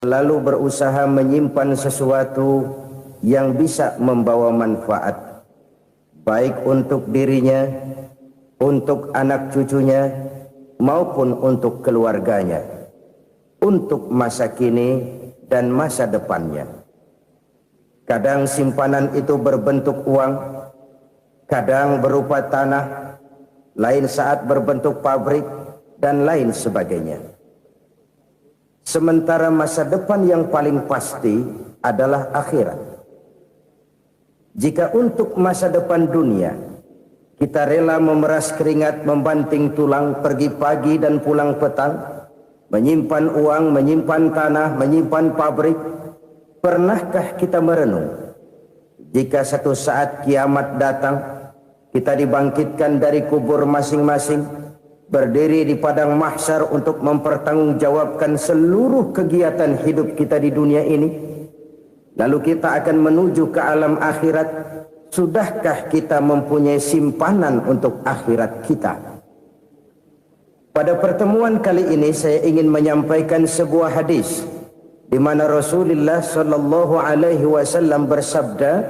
lalu berusaha menyimpan sesuatu yang bisa membawa manfaat, baik untuk dirinya, untuk anak cucunya, maupun untuk keluarganya, untuk masa kini dan masa depannya. Kadang simpanan itu berbentuk uang, kadang berupa tanah, lain saat berbentuk pabrik, dan lain sebagainya. Sementara masa depan yang paling pasti adalah akhirat. Jika untuk masa depan dunia kita rela memeras keringat, membanting tulang, pergi pagi dan pulang petang, menyimpan uang, menyimpan tanah, menyimpan pabrik, pernahkah kita merenung jika satu saat kiamat datang, kita dibangkitkan dari kubur masing-masing, berdiri di padang mahsyar untuk mempertanggungjawabkan seluruh kegiatan hidup kita di dunia ini, lalu kita akan menuju ke alam akhirat. Sudahkah kita mempunyai simpanan untuk akhirat kita? Pada pertemuan kali ini saya ingin menyampaikan sebuah hadis di mana Rasulullah sallallahu alaihi wasallam bersabda,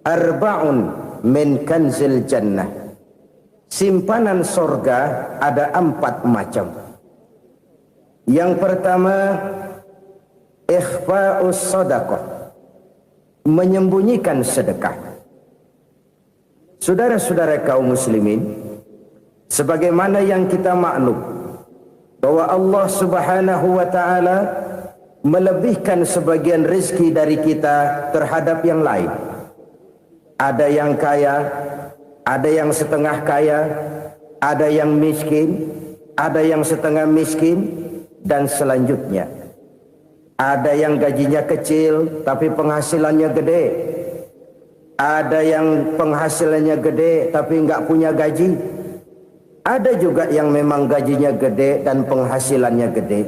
"Arba'un min kanzil jannah." Simpanan sorga ada 4 macam. Yang pertama, ikhfa'us sadaqah, menyembunyikan sedekah. Saudara-saudara kaum muslimin, sebagaimana yang kita maklum bahwa Allah Subhanahu wa taala melebihkan sebagian rezeki dari kita terhadap yang lain. Ada yang kaya, ada yang setengah kaya, ada yang miskin, ada yang setengah miskin, dan selanjutnya. Ada yang gajinya kecil tapi penghasilannya gede. Ada yang penghasilannya gede tapi nggak punya gaji. Ada juga yang memang gajinya gede dan penghasilannya gede.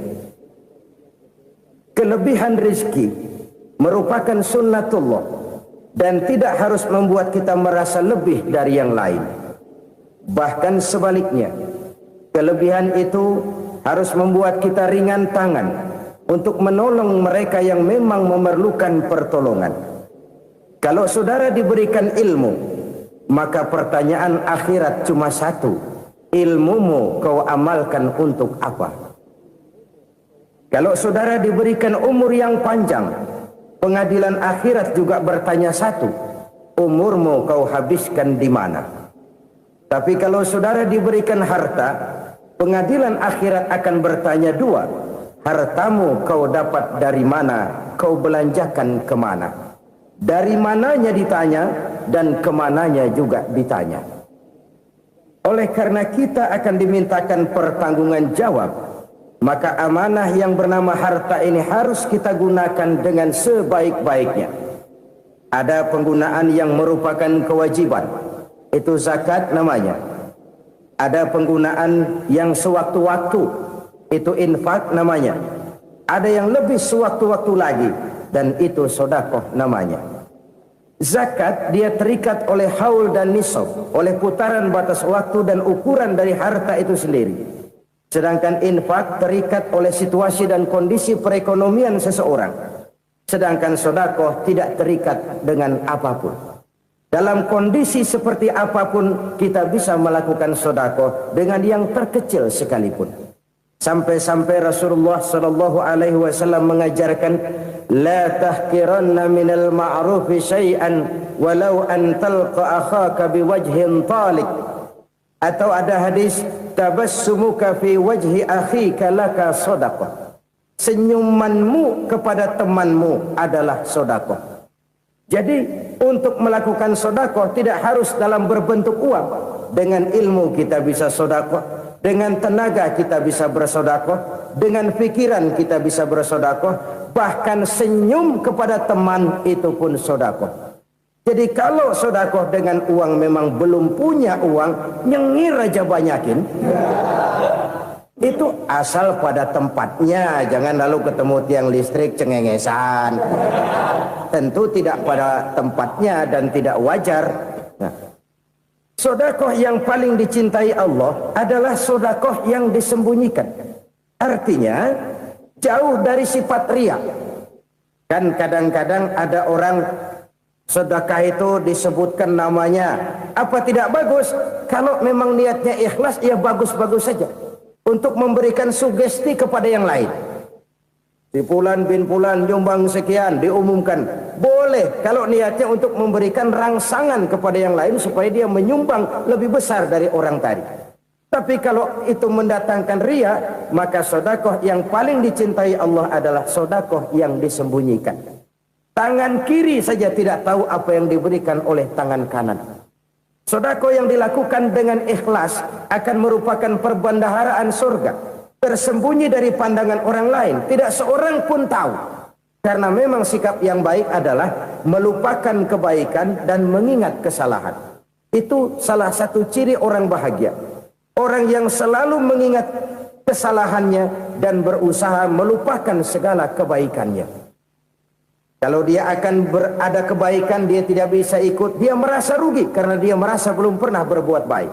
Kelebihan rezeki merupakan sunnatullah dan tidak harus membuat kita merasa lebih dari yang lain. Bahkan sebaliknya, kelebihan itu harus membuat kita ringan tangan untuk menolong mereka yang memang memerlukan pertolongan. Kalau saudara diberikan ilmu, maka pertanyaan akhirat cuma satu: ilmumu kau amalkan untuk apa? Kalau saudara diberikan umur yang panjang, pengadilan akhirat juga bertanya satu: umurmu kau habiskan di mana? Tapi kalau saudara diberikan harta, pengadilan akhirat akan bertanya dua: hartamu kau dapat dari mana? Kau belanjakan kemana? Dari mananya ditanya dan kemananya juga ditanya. Oleh karena kita akan dimintakan pertanggungan jawab, maka amanah yang bernama harta ini harus kita gunakan dengan sebaik-baiknya. Ada penggunaan yang merupakan kewajiban, itu zakat namanya. Ada penggunaan yang sewaktu-waktu, itu infak namanya. Ada yang lebih sewaktu-waktu lagi, dan itu sedekah namanya. Zakat dia terikat oleh haul dan nisab, oleh putaran batas waktu dan ukuran dari harta itu sendiri. Sedangkan infak terikat oleh situasi dan kondisi perekonomian seseorang. Sedangkan sedekah tidak terikat dengan apapun. Dalam kondisi seperti apapun kita bisa melakukan sedekah dengan yang terkecil sekalipun. Sampai-sampai Rasulullah sallallahu alaihi wasallam mengajarkan, la tahqiranna minal ma'rufi syai'an walau an talqa akhaka biwajhin talik. Atau ada hadis, tabassumuka fi wajhi akhika laka shadaqah. Senyumanmu kepada temanmu adalah sedekah. Jadi untuk melakukan sedekah tidak harus dalam berbentuk uang. Dengan ilmu kita bisa sedekah, dengan tenaga kita bisa bersedekah, dengan pikiran kita bisa bersedekah, bahkan senyum kepada teman itu pun sedekah. Jadi kalau sedekah dengan uang memang belum punya uang, nyengir aja banyakin. Itu asal pada tempatnya, jangan lalu ketemu tiang listrik cengengesan. Tentu tidak pada tempatnya dan tidak wajar. Nah, sedekah yang paling dicintai Allah adalah sedekah yang disembunyikan. Artinya jauh dari sifat riya. Kan kadang-kadang ada orang sedekah itu disebutkan namanya, apa tidak bagus? Kalau memang niatnya ikhlas, ya bagus-bagus saja. Untuk memberikan sugesti kepada yang lain. Si Fulan bin Fulan nyumbang sekian, diumumkan. Boleh kalau niatnya untuk memberikan rangsangan kepada yang lain supaya dia menyumbang lebih besar dari orang tadi. Tapi kalau itu mendatangkan riya, maka sedekah yang paling dicintai Allah adalah sedekah yang disembunyikan. Tangan kiri saja tidak tahu apa yang diberikan oleh tangan kanan. Sedekah yang dilakukan dengan ikhlas akan merupakan perbendaharaan surga, tersembunyi dari pandangan orang lain, tidak seorang pun tahu. Karena memang sikap yang baik adalah melupakan kebaikan dan mengingat kesalahan. Itu salah satu ciri orang bahagia. Orang yang selalu mengingat kesalahannya dan berusaha melupakan segala kebaikannya. Kalau dia akan berada kebaikan, dia tidak bisa ikut, dia merasa rugi karena dia merasa belum pernah berbuat baik.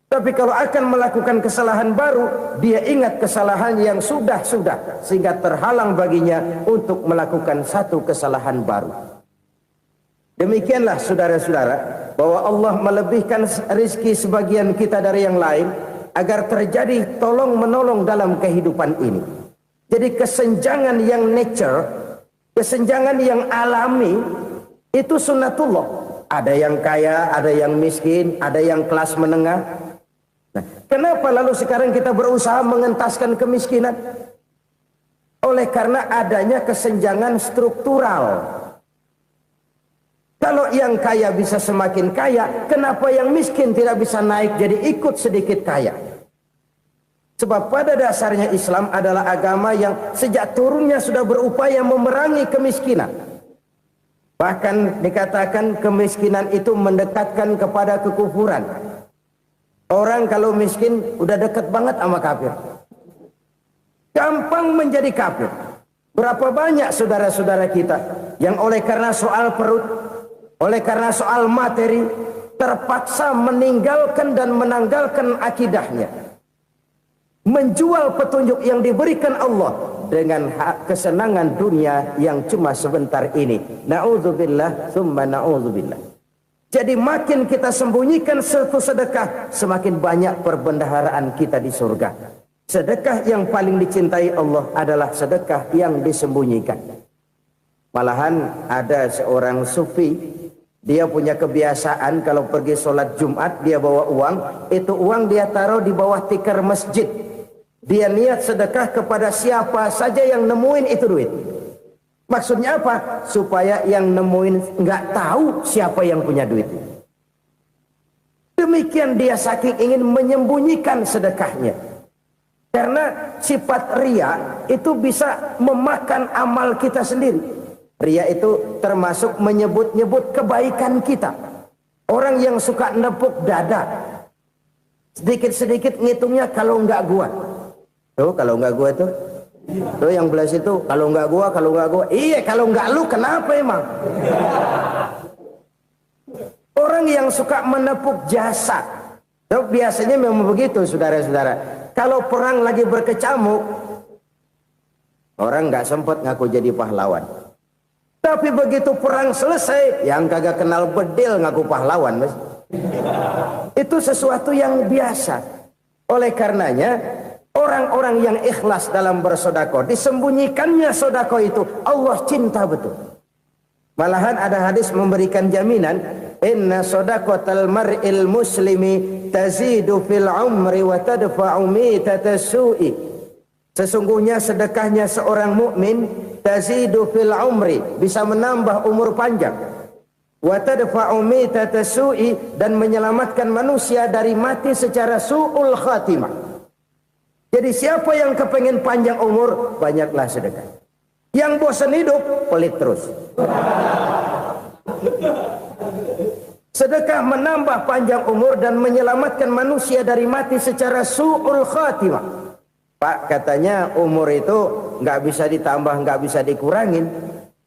Tapi kalau akan melakukan kesalahan baru, dia ingat kesalahan yang sudah-sudah, sehingga terhalang baginya untuk melakukan satu kesalahan baru. Demikianlah saudara-saudara, bahwa Allah melebihkan rizki sebagian kita dari yang lain, agar terjadi tolong-menolong dalam kehidupan ini. Jadi kesenjangan yang nature, kesenjangan yang alami, itu sunnatullah. Ada yang kaya, ada yang miskin, ada yang kelas menengah. Nah, kenapa lalu sekarang kita berusaha mengentaskan kemiskinan? Oleh karena adanya kesenjangan struktural. Kalau yang kaya bisa semakin kaya, kenapa yang miskin tidak bisa naik jadi ikut sedikit kaya? Sebab pada dasarnya Islam adalah agama yang sejak turunnya sudah berupaya memerangi kemiskinan. Bahkan dikatakan kemiskinan itu mendekatkan kepada kekufuran. Orang kalau miskin udah dekat banget sama kafir. Gampang menjadi kafir. Berapa banyak saudara-saudara kita yang oleh karena soal perut, oleh karena soal materi, terpaksa meninggalkan dan menanggalkan akidahnya, menjual petunjuk yang diberikan Allah dengan kesenangan dunia yang cuma sebentar ini. Na'udzubillah, thumma na'udzubillah. Jadi makin kita sembunyikan satu sedekah, semakin banyak perbendaharaan kita di surga. Sedekah yang paling dicintai Allah adalah sedekah yang disembunyikan. Malahan ada seorang sufi, dia punya kebiasaan kalau pergi sholat Jumat, dia bawa uang, itu uang dia taruh di bawah tikar masjid. Dia niat sedekah kepada siapa saja yang nemuin itu duit. Maksudnya apa? Supaya yang nemuin nggak tahu siapa yang punya duit. Demikian dia saking ingin menyembunyikan sedekahnya. Karena sifat riya itu bisa memakan amal kita sendiri. Riya itu termasuk menyebut-nyebut kebaikan kita. Orang yang suka nepuk dada, sedikit-sedikit ngitungnya kalau nggak gua. Tuh kalau nggak gua tuh. Tuh yang belas itu kalau nggak gua, kalau nggak gua. Iya kalau nggak lu kenapa emang? Orang yang suka menepuk jasa. Tuh biasanya memang begitu saudara-saudara. Kalau perang lagi berkecamuk, orang nggak sempat ngaku jadi pahlawan. Tapi begitu perang selesai, yang kagak kenal bedil ngaku pahlawan, mas. Itu sesuatu yang biasa. Oleh karenanya, orang-orang yang ikhlas dalam bersedekah, disembunyikannya sedekah itu, Allah cinta betul. Malahan ada hadis memberikan jaminan, inna sedaqatal mar'il muslimi tazidu fil umri wa tadfa'u mitatas su'i. Sesungguhnya sedekahnya seorang mukmin tazidu fil umri, bisa menambah umur panjang, wa tadfa'u mitatas su'i, dan menyelamatkan manusia dari mati secara su'ul khatimah. Jadi siapa yang kepengen panjang umur, banyaklah sedekah. Yang bosan hidup, pelit terus. Sedekah menambah panjang umur dan menyelamatkan manusia dari mati secara su'ul khatimah. Pak, katanya umur itu nggak bisa ditambah, nggak bisa dikurangin.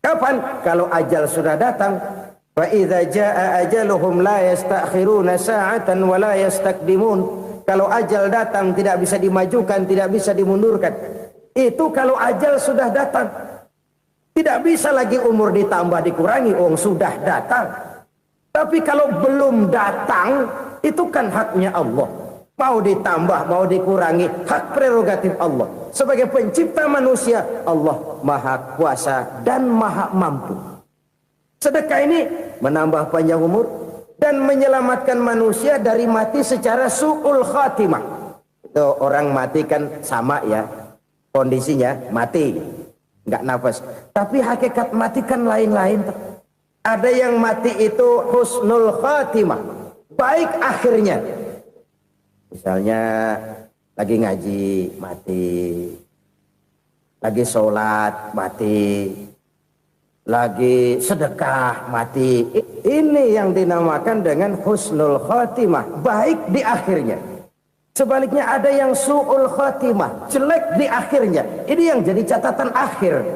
Kapan? Kalau ajal sudah datang. Fa idza jaa ajaluhum la yastakhiruna sa'atan wa la yastaqdimun. Kalau ajal datang tidak bisa dimajukan, tidak bisa dimundurkan. Itu kalau ajal sudah datang. Tidak bisa lagi umur ditambah dikurangi, sudah datang. Tapi kalau belum datang, itu kan haknya Allah. Mau ditambah, mau dikurangi, hak prerogatif Allah. Sebagai pencipta manusia, Allah maha kuasa dan maha mampu. Sedekah ini menambah panjang umur dan menyelamatkan manusia dari mati secara su'ul khatimah. Itu orang mati kan sama ya, kondisinya mati, nggak nafas. Tapi hakikat mati kan lain-lain. Ada yang mati itu husnul khatimah, baik akhirnya. Misalnya lagi ngaji mati, lagi sholat mati, lagi sedekah mati. Ini yang dinamakan dengan husnul khatimah, baik di akhirnya. Sebaliknya ada yang su'ul khatimah, jelek di akhirnya. Ini yang jadi catatan akhir.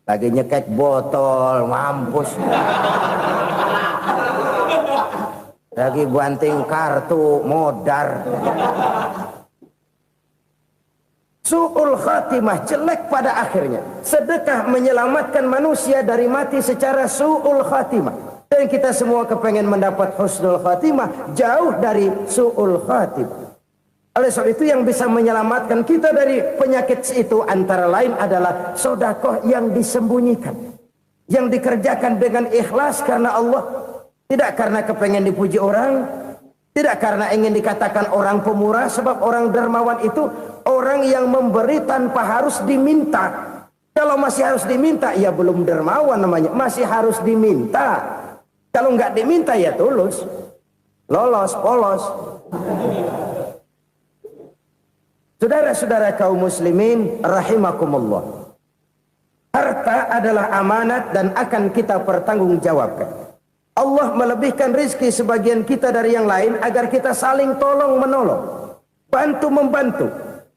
Lagi nyekek botol, mampus. Lagi banting kartu, modar. Su'ul khatimah, jelek pada akhirnya. Sedekah menyelamatkan manusia dari mati secara su'ul khatimah. Dan kita semua kepengen mendapat husnul khatimah, jauh dari su'ul khatimah. Oleh sebab itu yang bisa menyelamatkan kita dari penyakit itu antara lain adalah sedekah yang disembunyikan, yang dikerjakan dengan ikhlas karena Allah. Tidak karena kepengen dipuji orang, tidak karena ingin dikatakan orang pemurah, sebab orang dermawan itu orang yang memberi tanpa harus diminta. Kalau masih harus diminta, ya belum dermawan namanya, masih harus diminta. Kalau nggak diminta ya tulus, lolos, polos. Saudara-saudara kaum muslimin rahimakumullah. Harta adalah amanat dan akan kita pertanggungjawabkan. Allah melebihkan rizki sebagian kita dari yang lain agar kita saling tolong menolong, bantu membantu.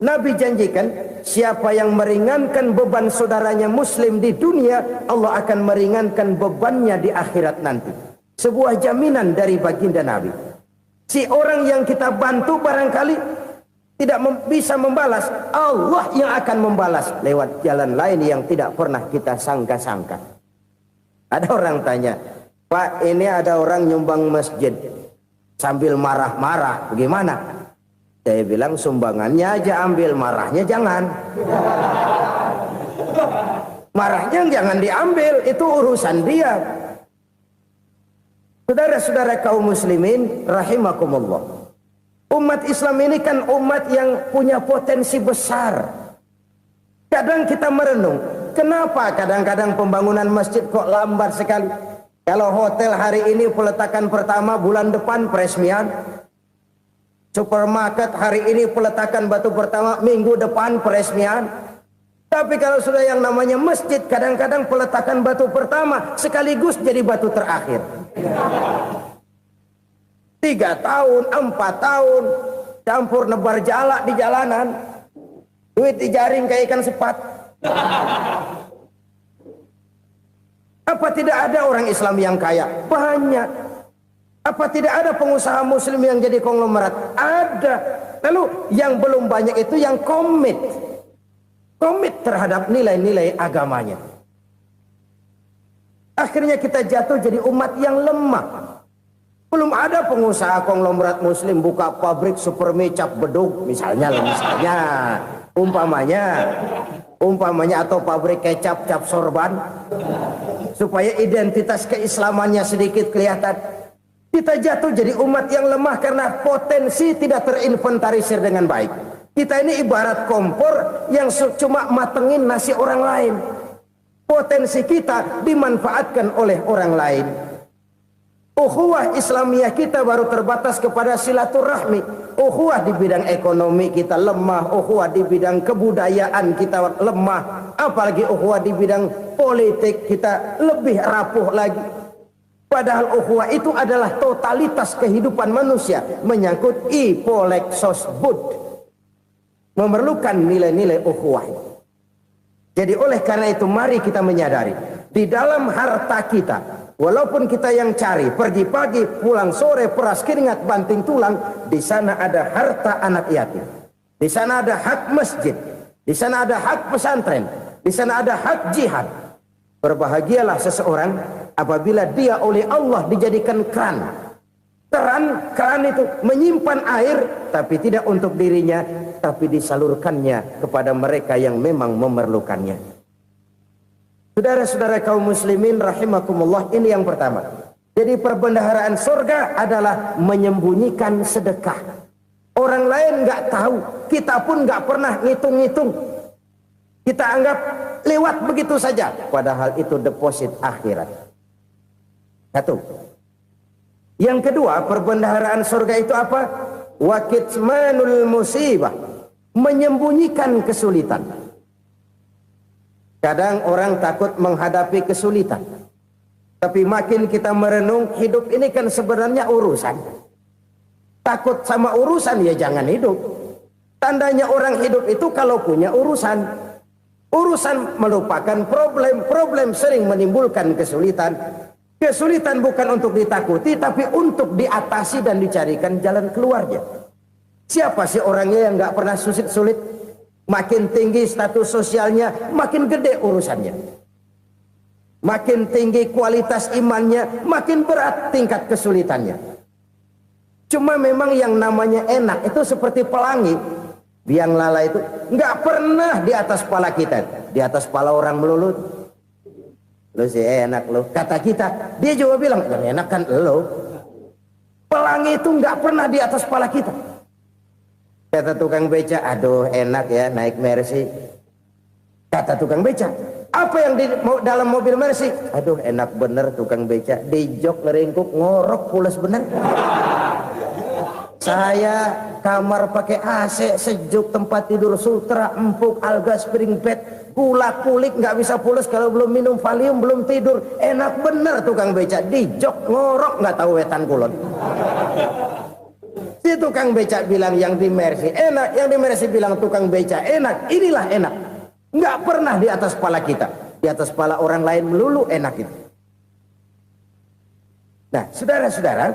Nabi janjikan siapa yang meringankan beban saudaranya muslim di dunia, Allah akan meringankan bebannya di akhirat nanti. Sebuah jaminan dari baginda Nabi. Si orang yang kita bantu barangkali tidak bisa membalas, Allah yang akan membalas lewat jalan lain yang tidak pernah kita sangka-sangka. Ada orang tanya, Pak, ini ada orang nyumbang masjid sambil marah-marah, bagaimana? Saya bilang sumbangannya aja ambil, marahnya jangan. Marahnya jangan diambil, itu urusan dia. Saudara-saudara kaum muslimin rahimakumullah. Umat Islam ini kan umat yang punya potensi besar. Kadang kita merenung, kenapa kadang-kadang pembangunan masjid kok lambat sekali? Kalau hotel hari ini peletakan pertama, bulan depan peresmian. Supermarket hari ini peletakan batu pertama, minggu depan peresmian. Tapi kalau sudah yang namanya masjid, kadang-kadang peletakan batu pertama sekaligus jadi batu terakhir. 3 tahun, 4 tahun, campur nebar jalak di jalanan. Duit dijaring kayak ikan sepat. Apa tidak ada orang Islam yang kaya? Banyak. Apa tidak ada pengusaha muslim yang jadi konglomerat? Ada. Lalu yang belum banyak itu yang komit terhadap nilai-nilai agamanya. Akhirnya kita jatuh jadi umat yang lemah. Belum ada pengusaha konglomerat muslim buka pabrik supermi cap beduk misalnya umpamanya atau pabrik kecap cap sorban supaya identitas keislamannya sedikit kelihatan. Kita jatuh jadi umat yang lemah karena potensi tidak terinventarisir dengan baik. Kita ini ibarat kompor yang cuma matengin nasi orang lain. Potensi kita dimanfaatkan oleh orang lain. Ukhuwah Islamiyah kita baru terbatas kepada silaturahmi. Ukhuwah di bidang ekonomi kita lemah, ukhuwah di bidang kebudayaan kita lemah, apalagi ukhuwah di bidang politik kita lebih rapuh lagi. Padahal ukhuwah itu adalah totalitas kehidupan manusia, menyangkut ipolek sosbud, memerlukan nilai-nilai ukhuwah. Jadi oleh karena itu mari kita menyadari di dalam harta kita, walaupun kita yang cari, pergi pagi, pulang sore, peras keringat, banting tulang, di sana ada harta anak yatim. Di sana ada hak masjid. Di sana ada hak pesantren, di sana ada hak jihad. Berbahagialah seseorang apabila dia oleh Allah dijadikan keran. Keran itu menyimpan air, tapi tidak untuk dirinya, tapi disalurkannya kepada mereka yang memang memerlukannya. Saudara-saudara kaum muslimin rahimakumullah, ini yang pertama. Jadi perbendaharaan surga adalah menyembunyikan sedekah. Orang lain nggak tahu, kita pun nggak pernah ngitung-ngitung. Kita anggap lewat begitu saja, padahal itu deposit akhirat. Satu. Yang kedua, perbendaharaan surga itu apa? Wa kitmanul musibah, menyembunyikan kesulitan. Kadang orang takut menghadapi kesulitan. Tapi makin kita merenung, hidup ini kan sebenarnya urusan. Takut sama urusan, ya jangan hidup. Tandanya orang hidup itu kalau punya urusan. Urusan melupakan problem. Problem sering menimbulkan kesulitan. Kesulitan bukan untuk ditakuti, tapi untuk diatasi dan dicarikan jalan keluarnya. Siapa sih orangnya yang nggak pernah sulit-sulit? Makin tinggi status sosialnya, makin gede urusannya. Makin tinggi kualitas imannya, makin berat tingkat kesulitannya. Cuma memang yang namanya enak itu seperti pelangi. Biang lala itu nggak pernah di atas kepala kita, di atas kepala orang melulu. Lu sih enak lu, kata kita. Dia juga bilang, yang enak kan lu. Pelangi itu nggak pernah di atas kepala kita. Kata tukang beca, aduh enak ya naik Mercy. Kata tukang beca, apa yang di dalam mobil Mercy? Aduh enak bener tukang beca, di jok ngeringkuk ngorok pules bener. Saya kamar pakai AC, sejuk, tempat tidur sutra, empuk, alga, spring bed, gula kulik, nggak bisa pules kalau belum minum Valium, belum tidur. Enak bener tukang beca, di jok ngorok nggak tahu wetan kulon. Si tukang beca bilang yang di Mercy enak, yang di Mercy bilang tukang beca enak. Inilah enak. Nggak pernah di atas kepala kita. Di atas kepala orang lain melulu enak itu. Nah, saudara-saudara,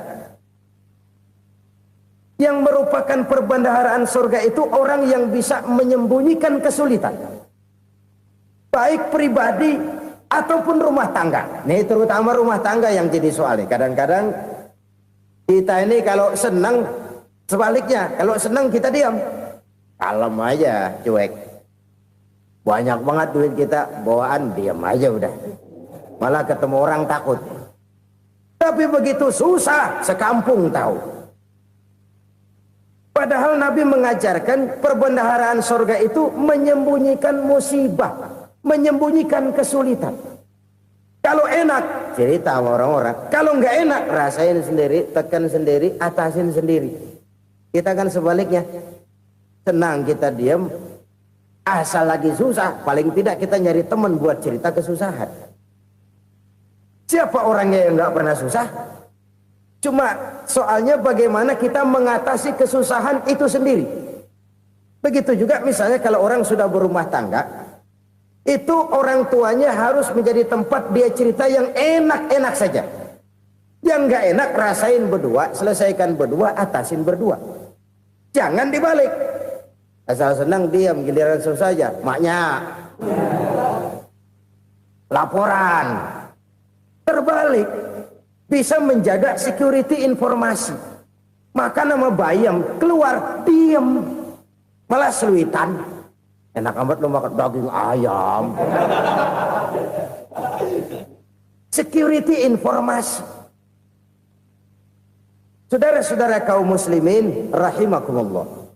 yang merupakan perbendaharaan surga itu orang yang bisa menyembunyikan kesulitan. Baik pribadi ataupun rumah tangga. Nih terutama rumah tangga yang jadi soalnya. Kadang-kadang kita ini kalau senang, sebaliknya. Kalau senang kita diam. Kalem aja, cuek. Banyak banget duit kita, bawaan diam aja udah. Malah ketemu orang takut. Tapi begitu susah, sekampung tahu. Padahal Nabi mengajarkan perbendaharaan surga itu menyembunyikan musibah, menyembunyikan kesulitan. Kalau enak, cerita sama orang-orang. Kalau nggak enak, rasain sendiri, tekan sendiri, atasin sendiri. Kita kan sebaliknya. Senang kita diam. Asal lagi susah, paling tidak kita nyari teman buat cerita kesusahan. Siapa orangnya yang nggak pernah susah? Cuma soalnya bagaimana kita mengatasi kesusahan itu sendiri. Begitu juga misalnya kalau orang sudah berumah tangga, itu orang tuanya harus menjadi tempat dia cerita yang enak-enak saja. Yang nggak enak rasain berdua, selesaikan berdua, atasin berdua. Jangan dibalik. Asal senang diam, giliran susah saja. Maknya laporan. Terbalik. Bisa menjaga security informasi. Maka nama bayam keluar diam. Malah seluitan. Enak amat lo makan daging ayam. Security informasi. Saudara-saudara kaum muslimin rahimakumullah.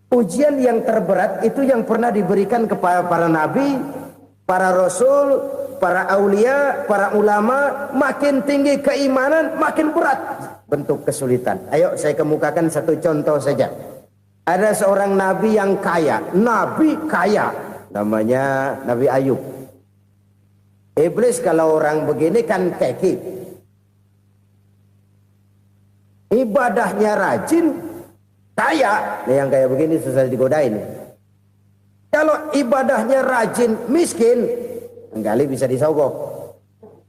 Ujian yang terberat itu yang pernah diberikan kepada para nabi, para rasul, para aulia, para ulama. Makin tinggi keimanan, makin berat bentuk kesulitan. Ayo saya kemukakan satu contoh saja. Ada seorang nabi yang kaya, nabi kaya, namanya Nabi Ayub. Iblis kalau orang begini kan keki, ibadahnya rajin, kaya. Nih yang kayak begini susah digodain. Kalau ibadahnya rajin, miskin, kali bisa disogok.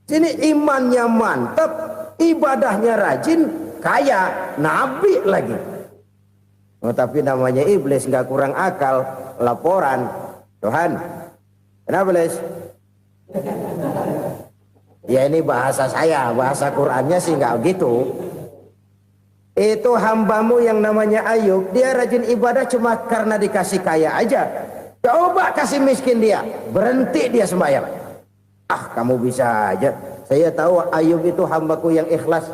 Sini imannya mantap, ibadahnya rajin, kaya, nabi lagi. Oh, tapi namanya iblis nggak kurang akal, laporan, Tuhan, kenapa Les? Ya ini bahasa saya, bahasa Qurannya sih nggak gitu. Itu hambamu yang namanya Ayub, dia rajin ibadah cuma karena dikasih kaya aja. Coba kasih miskin dia, berhenti dia sembahyang. Ah, kamu bisa aja. Saya tahu Ayub itu hambaku yang ikhlas.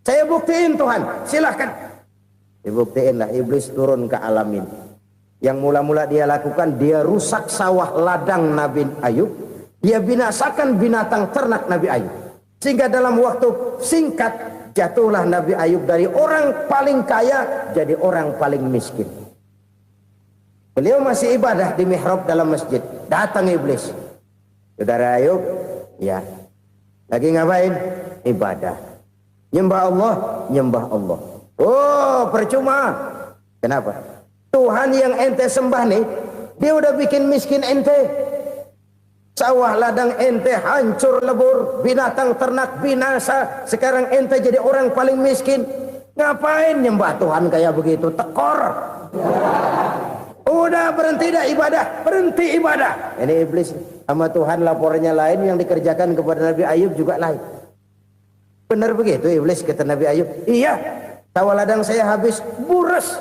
Saya buktiin Tuhan, silahkan. Dibuktiinlah, iblis turun ke alam ini. Yang mula-mula dia lakukan, dia rusak sawah ladang Nabi Ayub. Dia binasakan binatang ternak Nabi Ayub. Sehingga dalam waktu singkat, jatuhlah Nabi Ayub dari orang paling kaya jadi orang paling miskin. Beliau masih ibadah di mihrab dalam masjid. Datang iblis. Saudara Ayub, ya, lagi ngapain? Ibadah. Nyembah Allah, nyembah Allah. Oh, percuma. Kenapa? Tuhan yang ente sembah nih, dia udah bikin miskin ente. Sawah ladang ente hancur lebur, binatang ternak binasa. Sekarang ente jadi orang paling miskin. Ngapain nyembah Tuhan kayak begitu? Tekor. Udah berhenti dah ibadah, berhenti ibadah. Ini iblis sama Tuhan laporannya lain, yang dikerjakan kepada Nabi Ayub juga lain. Benar begitu iblis kata Nabi Ayub? Iya, sawah ladang saya habis, buras.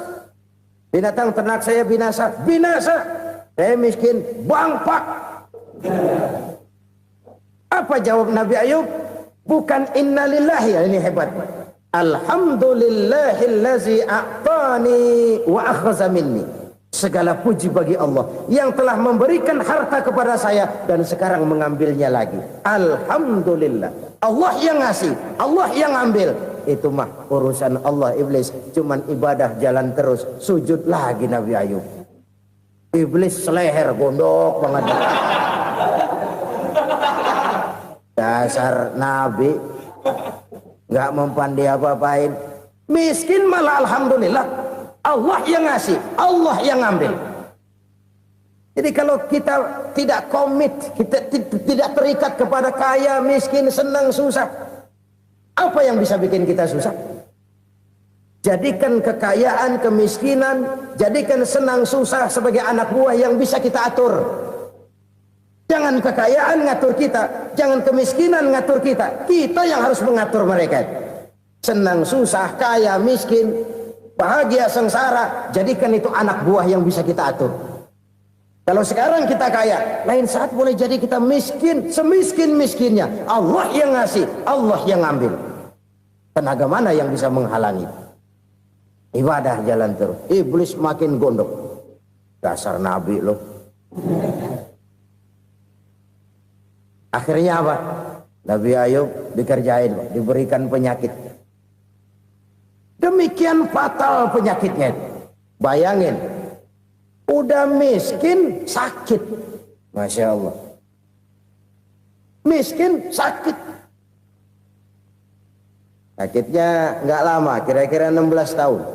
Binatang ternak saya binasa, binasa. Saya miskin, bangpak. Apa jawab Nabi Ayub? Bukan innalillahi, ini hebat. Alhamdulillahillazi a'tani wa akhza minni. Segala puji bagi Allah yang telah memberikan harta kepada saya dan sekarang mengambilnya lagi. Alhamdulillah. Allah yang ngasih, Allah yang ambil. Itu mah urusan Allah. Iblis cuman ibadah jalan terus, sujud lagi Nabi Ayub. Iblis seleher gondok banget. Dasar Nabi nggak mempan dia apa-apain. Miskin malah alhamdulillah. Allah yang ngasih, Allah yang ngambil. Jadi kalau kita tidak komit, kita tidak terikat kepada kaya, miskin, senang, susah, apa yang bisa bikin kita susah? Jadikan kekayaan, kemiskinan, jadikan senang, susah sebagai anak buah yang bisa kita atur. Jangan kekayaan ngatur kita, jangan kemiskinan ngatur kita. Kita yang harus mengatur mereka. Senang, susah, kaya, miskin, bahagia, sengsara, jadikan itu anak buah yang bisa kita atur. Kalau sekarang kita kaya, lain saat boleh jadi kita miskin, semiskin-miskinnya. Allah yang ngasih, Allah yang ngambil. Tenaga mana yang bisa menghalangi? Ibadah jalan terus. Iblis makin gondok. Dasar Nabi loh. Akhirnya apa? Nabi Ayub dikerjain, diberikan penyakit. Demikian fatal penyakitnya. Bayangin, udah miskin sakit. Masya Allah. Miskin sakit. Sakitnya nggak lama, kira-kira 16 tahun.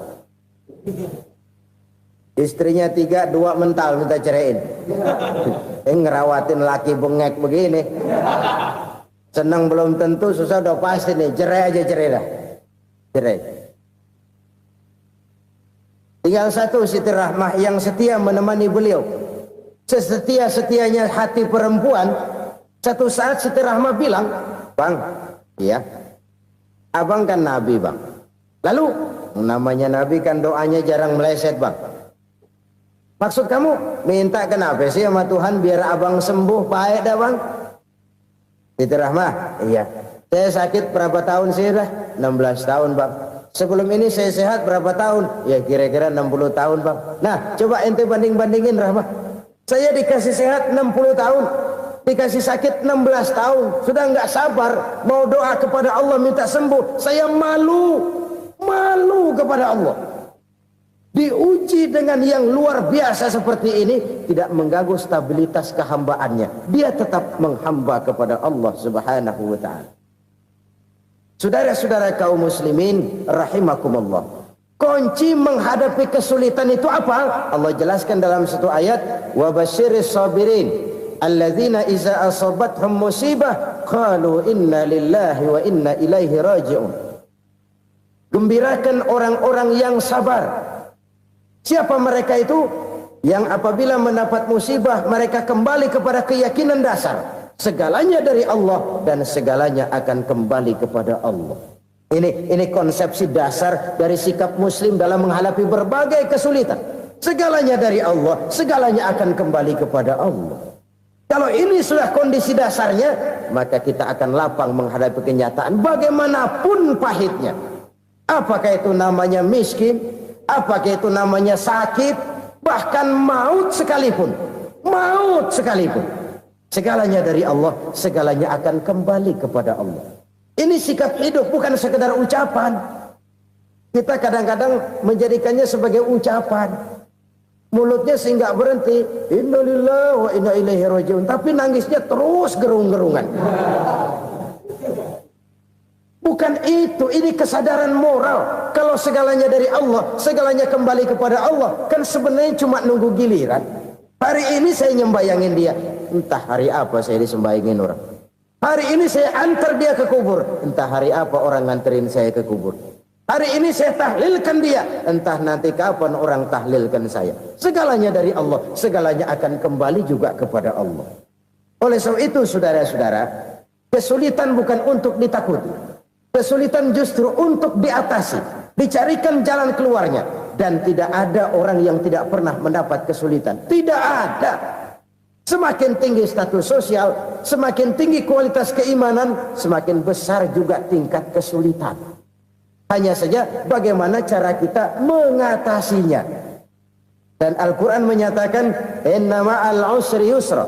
Istrinya 3, 2 mental minta ceraiin. Ngerawatin laki bengek begini. Senang belum tentu, susah udah pasti nih. Cerai aja, cerai dah. Cerai. Tinggal satu Siti Rahmah yang setia menemani beliau. Sesetia-setianya hati perempuan. Satu saat Siti Rahmah bilang, "Bang, iya, abang kan Nabi bang. Lalu, namanya Nabi kan doanya jarang meleset bang. Maksud kamu minta kenapa sih sama Tuhan biar abang sembuh baik dah bang?" Siti Rahmah, iya. Saya sakit berapa tahun sih dah? 16 tahun bang. Sebelum ini saya sehat berapa tahun? Ya kira-kira 60 tahun bang. Nah coba ente banding-bandingin Rahmah. Saya dikasih sehat 60 tahun. Dikasih sakit 16 tahun. Sudah nggak sabar. Mau doa kepada Allah minta sembuh. Saya malu. Malu kepada Allah. Diuji dengan yang luar biasa seperti ini. Tidak mengganggu stabilitas kehambaannya. Dia tetap menghamba kepada Allah subhanahu wa ta'ala. Saudara-saudara kaum muslimin rahimakumullah. Kunci menghadapi kesulitan itu apa? Allah jelaskan dalam satu ayat, wa basyiris sabirin alladzina iza asabathum musibah qalu inna lillahi wa inna ilaihi raji'un. Gembirakan orang-orang yang sabar Siapa mereka itu? Yang apabila mendapat musibah mereka kembali kepada keyakinan dasar, segalanya dari Allah dan segalanya akan kembali kepada Allah. Ini konsepsi dasar dari sikap muslim dalam menghadapi berbagai kesulitan. Segalanya dari Allah, segalanya akan kembali kepada Allah. Kalau ini sudah kondisi dasarnya, maka kita akan lapang menghadapi kenyataan bagaimanapun pahitnya. Apakah itu namanya miskin, apakah itu namanya sakit, bahkan maut sekalipun. Maut sekalipun. Segalanya dari Allah, segalanya akan kembali kepada Allah. Ini sikap hidup, bukan sekedar ucapan. Kita kadang-kadang menjadikannya sebagai ucapan. Mulutnya sehingga berhenti, innalillahi wa inna ilaihi rajiun, tapi nangisnya terus gerung-gerungan. Bukan itu, ini kesadaran moral. Kalau segalanya dari Allah, segalanya kembali kepada Allah, kan sebenarnya cuma nunggu giliran. Hari ini saya nyembayangin dia, entah hari apa saya disembayangin orang. Hari ini saya antar dia ke kubur, entah hari apa orang nganterin saya ke kubur. Hari ini saya tahlilkan dia, entah nanti kapan orang tahlilkan saya. Segalanya dari Allah, segalanya akan kembali juga kepada Allah. Oleh sebab itu saudara-saudara, kesulitan bukan untuk ditakuti. Kesulitan justru untuk diatasi, dicarikan jalan keluarnya. Dan tidak ada orang yang tidak pernah mendapat kesulitan. Tidak ada. Semakin tinggi status sosial, semakin tinggi kualitas keimanan, semakin besar juga tingkat kesulitan. Hanya saja bagaimana cara kita mengatasinya. Dan Al-Quran menyatakan, inna ma'al usri yusra.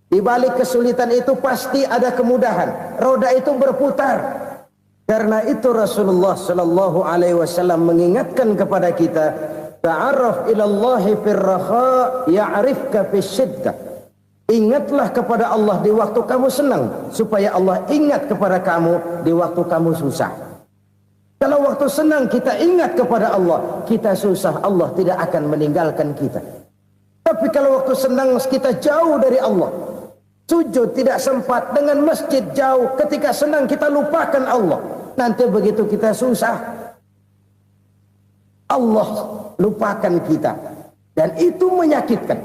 Di balik kesulitan itu pasti ada kemudahan. Roda itu berputar. Karena itu Rasulullah sallallahu alaihi wasallam mengingatkan kepada kita, ta'arraf ilallahi firraha ya'rifka fisyiddah. Ingatlah kepada Allah di waktu kamu senang, supaya Allah ingat kepada kamu di waktu kamu susah. Kalau waktu senang kita ingat kepada Allah, kita susah, Allah tidak akan meninggalkan kita. Tapi kalau waktu senang kita jauh dari Allah, sujud tidak sempat, dengan masjid jauh, ketika senang kita lupakan Allah. Nanti begitu kita susah, Allah lupakan kita. Dan itu menyakitkan.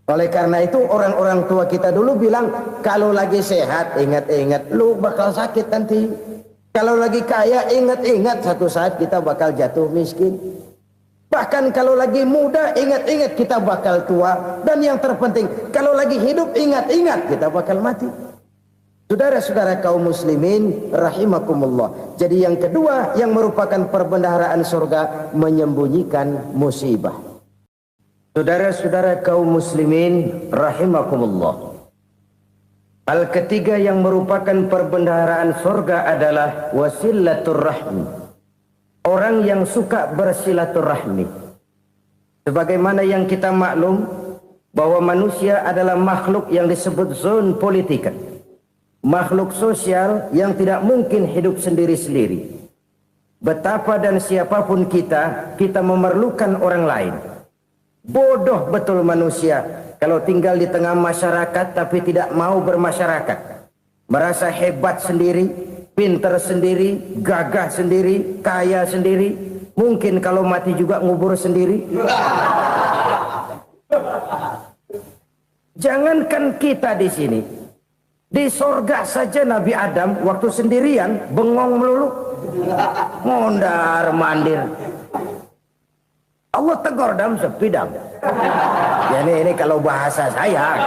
Oleh karena itu orang-orang tua kita dulu bilang, kalau lagi sehat ingat-ingat lu bakal sakit nanti. Kalau lagi kaya ingat-ingat satu saat kita bakal jatuh miskin. Bahkan kalau lagi muda ingat-ingat kita bakal tua. Dan yang terpenting, kalau lagi hidup ingat-ingat kita bakal mati. Saudara-saudara kaum muslimin rahimakumullah. Jadi yang kedua yang merupakan perbendaharaan surga, menyembunyikan musibah. Saudara-saudara kaum muslimin rahimakumullah. Hal ketiga yang merupakan perbendaharaan surga adalah wasilatur rahmi. Orang yang suka bersilaturahmi. Sebagaimana yang kita maklum bahwa manusia adalah makhluk yang disebut zon politika. Makhluk sosial yang tidak mungkin hidup sendiri-sendiri. Betapa dan siapapun kita memerlukan orang lain. Bodoh betul manusia kalau tinggal di tengah masyarakat tapi tidak mau bermasyarakat. Merasa hebat sendiri, pintar sendiri, gagah sendiri, kaya sendiri. Mungkin kalau mati juga ngubur sendiri. Jangankan kita di sini, di sorga saja Nabi Adam waktu sendirian bengong melulu, mondar mandir. Allah tegur dalam sepi dam. Ya ini kalau bahasa saya.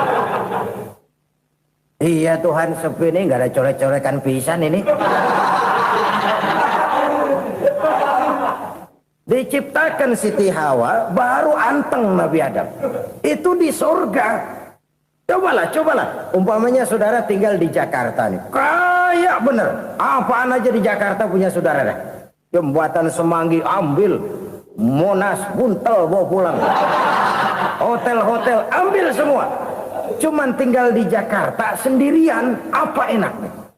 Iya Tuhan, sepi ini nggak ada coret-corekan pisan ini. Diciptakan Siti Hawa baru anteng Nabi Adam. Itu di sorga. Cobalah. Umpamanya saudara tinggal di Jakarta nih. Kayak bener. Apaan aja di Jakarta punya saudara dah. Jembatan Semanggi ambil. Monas buntel bawa pulang. Hotel-hotel ambil semua. Cuman tinggal di Jakarta sendirian, apa enaknya?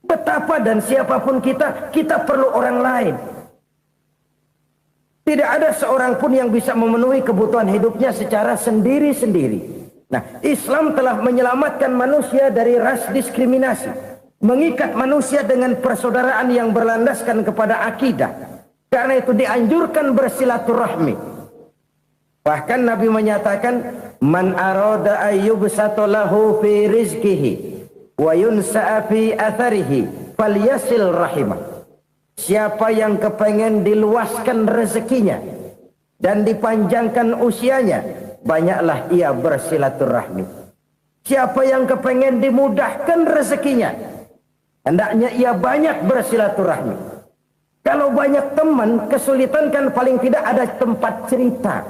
Betapa dan siapapun kita perlu orang lain. Tidak ada seorang pun yang bisa memenuhi kebutuhan hidupnya secara sendiri-sendiri. Nah, Islam telah menyelamatkan manusia dari ras diskriminasi. Mengikat manusia dengan persaudaraan yang berlandaskan kepada akidah. Karena itu dianjurkan bersilaturahmi. Bahkan Nabi menyatakan, man arada ayyubsata lahu fi rizqihi wa yunsa'a fi atharihi falyasil rahimah. Siapa yang kepengen diluaskan rezekinya dan dipanjangkan usianya, banyaklah ia bersilaturahmi. Siapa yang kepengen dimudahkan rezekinya, hendaknya ia banyak bersilaturahmi. Kalau banyak teman, kesulitan kan paling tidak ada tempat cerita.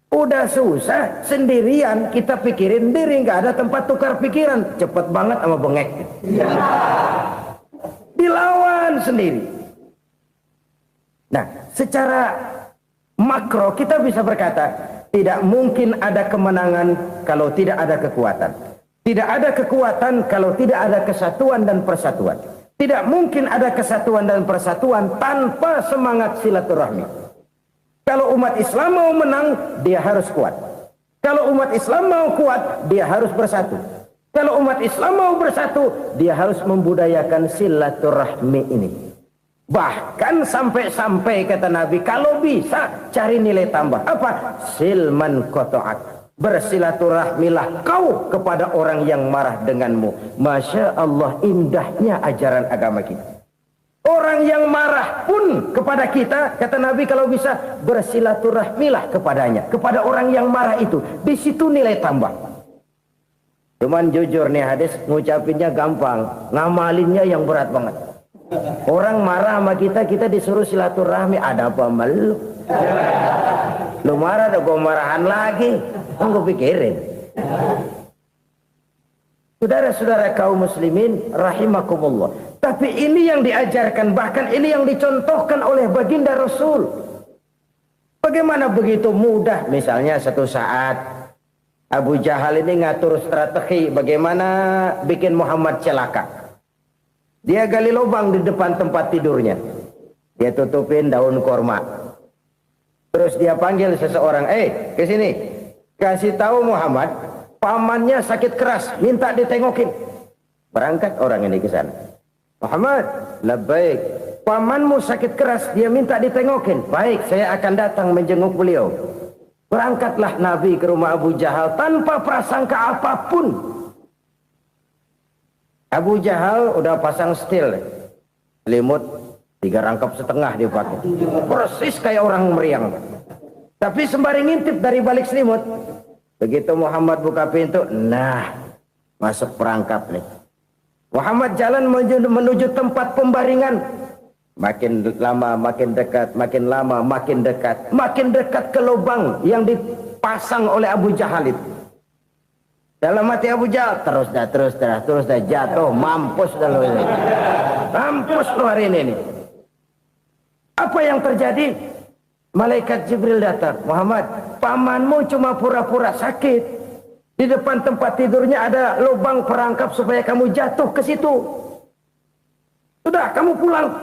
Udah susah, sendirian kita pikirin diri, nggak ada tempat tukar pikiran. Cepet banget sama bengek. Dilawan sendiri. Nah, secara makro kita bisa berkata, tidak mungkin ada kemenangan kalau tidak ada kekuatan. Tidak ada kekuatan kalau tidak ada kesatuan dan persatuan. Tidak mungkin ada kesatuan dan persatuan tanpa semangat silaturahmi. Kalau umat Islam mau menang, dia harus kuat. Kalau umat Islam mau kuat, dia harus bersatu. Kalau umat Islam mau bersatu, dia harus membudayakan silaturahmi ini. Bahkan sampai-sampai kata Nabi, kalau bisa cari nilai tambah. Apa? Silman qata'ak. Bersilaturahmilah kau kepada orang yang marah denganmu. Masya Allah, indahnya ajaran agama kita. Orang yang marah pun kepada kita, kata Nabi, kalau bisa bersilaturahmilah kepadanya. Kepada orang yang marah itu. Di situ nilai tambah. Cuman jujur nih hadis, ngucapinnya gampang, ngamalinnya yang berat banget. Orang marah sama kita, kita disuruh silaturahmi. Ada apa malu? Lu marah, ada gua marahan lagi. Gue pikirin. Saudara-saudara kaum muslimin rahimakumullah. Tapi ini yang diajarkan, bahkan ini yang dicontohkan oleh baginda Rasul. Bagaimana begitu mudah, misalnya satu saat Abu Jahal ini ngatur strategi bagaimana bikin Muhammad celaka. Dia gali lubang di depan tempat tidurnya. Dia tutupin daun korma. Terus dia panggil seseorang, ke sini. Kasih tahu Muhammad, pamannya sakit keras, minta ditengokin. Berangkat orang ini ke sana. Muhammad, labbaik. Pamanmu sakit keras, dia minta ditengokin. Baik, saya akan datang menjenguk beliau. Berangkatlah Nabi ke rumah Abu Jahal tanpa prasangka apapun. Abu Jahal udah pasang setil, selimut 3 rangkap setengah dia pakai, persis kayak orang meriang. Tapi sembari ngintip dari balik selimut, begitu Muhammad buka pintu, nah masuk perangkap nih. Muhammad jalan menuju tempat pembaringan. Makin lama makin dekat, makin lama makin dekat, makin dekat ke lubang yang dipasang oleh Abu Jahal itu. Dalam hati Abu Jahal, terus dah jatuh, mampus dah lo ini. Mampus lo hari ini nih. Apa yang terjadi? Malaikat Jibril datang. Muhammad, pamanmu cuma pura-pura sakit. Di depan tempat tidurnya ada lubang perangkap supaya kamu jatuh ke situ. Sudah, kamu pulang.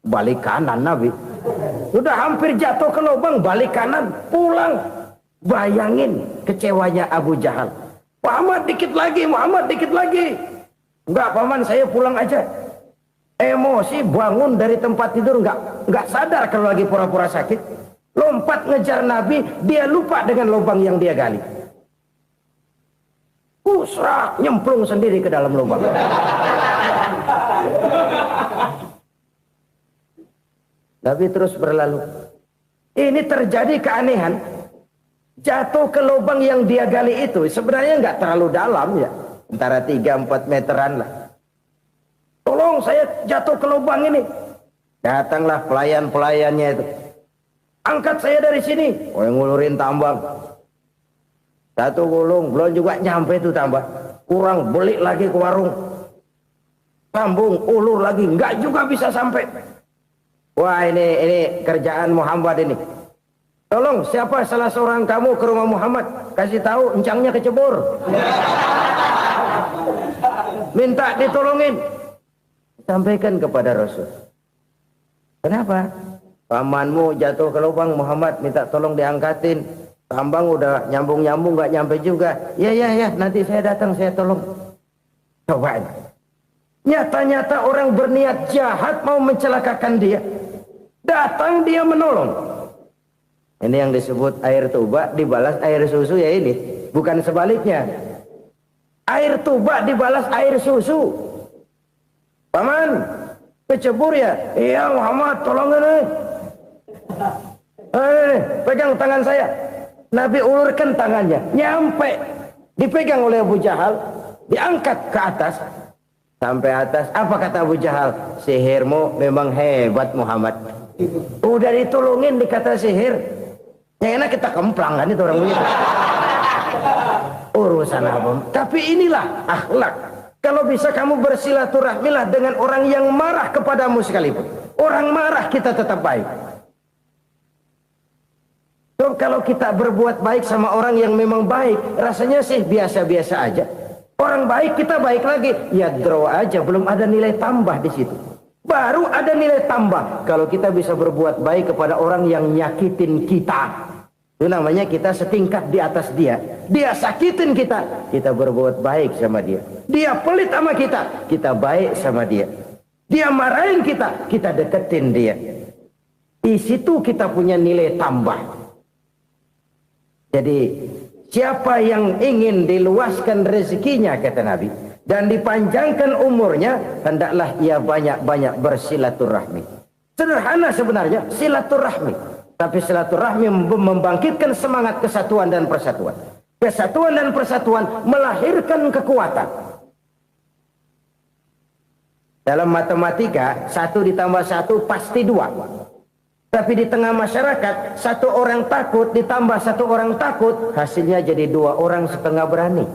Balik kanan Nabi. Sudah hampir jatuh ke lubang, balik kanan, pulang. Bayangin kecewanya Abu Jahal. Muhammad dikit lagi, Muhammad dikit lagi. Enggak paman, saya pulang aja. Emosi bangun dari tempat tidur, enggak sadar kalau lagi pura-pura sakit. Lompat ngejar Nabi, dia lupa dengan lubang yang dia gali. Pusrak, nyemplung sendiri ke dalam lubang. Nabi terus berlalu. Ini terjadi keanehan. Jatuh ke lubang yang dia gali itu sebenarnya nggak terlalu dalam ya, antara 3-4 meteran lah. Tolong saya jatuh ke lubang ini. Datanglah pelayan-pelayannya itu. Angkat saya dari sini. Oh, yang ngulurin tambang. Satu gulung, belum juga nyampe itu tambang. Kurang, beli lagi ke warung. Sambung, ulur lagi, nggak juga bisa sampai. Wah, ini kerjaan Muhammad ini. Tolong, siapa salah seorang kamu ke rumah Muhammad, kasih tahu encangnya kecebur. Minta ditolongin. Sampaikan kepada Rasul. Kenapa? Pamanmu jatuh ke lubang, Muhammad minta tolong diangkatin. Tambang udah nyambung-nyambung nggak nyampe juga. Ya, nanti saya datang, saya tolong. Cobain. Nyata-nyata orang berniat jahat mau mencelakakan dia. Datang dia menolong. Ini yang disebut air tuba dibalas air susu ya ini. Bukan sebaliknya. Air tuba dibalas air susu. Paman, kecebur ya? Iya Muhammad, tolong ini. Pegang tangan saya. Nabi ulurkan tangannya. Nyampe. Dipegang oleh Abu Jahal. Diangkat ke atas. Sampai atas. Apa kata Abu Jahal? Sihirmu memang hebat Muhammad. Udah ditolongin dikata sihir. Yang enak kita kemplang kan itu orang begitu. Urusan apa? Tapi inilah akhlak. Kalau bisa kamu bersilaturahmilah dengan orang yang marah kepadamu sekalipun. Orang marah kita tetap baik. So, kalau kita berbuat baik sama orang yang memang baik, rasanya sih biasa-biasa aja. Orang baik kita baik lagi, ya draw aja, belum ada nilai tambah di situ. Baru ada nilai tambah kalau kita bisa berbuat baik kepada orang yang nyakitin kita. Itu namanya kita setingkat di atas dia. Dia sakitin kita, kita berbuat baik sama dia. Dia pelit sama kita, kita baik sama dia. Dia marahin kita, kita deketin dia. Di situ kita punya nilai tambah. Jadi siapa yang ingin diluaskan rezekinya kata Nabi dan dipanjangkan umurnya, hendaklah ia banyak-banyak bersilaturahmi. Sederhana sebenarnya silaturahmi, tapi silaturahmi membangkitkan semangat kesatuan dan persatuan. Kesatuan dan persatuan melahirkan kekuatan. Dalam matematika 1 ditambah 1 pasti 2. Tapi di tengah masyarakat 1 orang takut ditambah 1 orang takut, hasilnya jadi 2 orang setengah berani.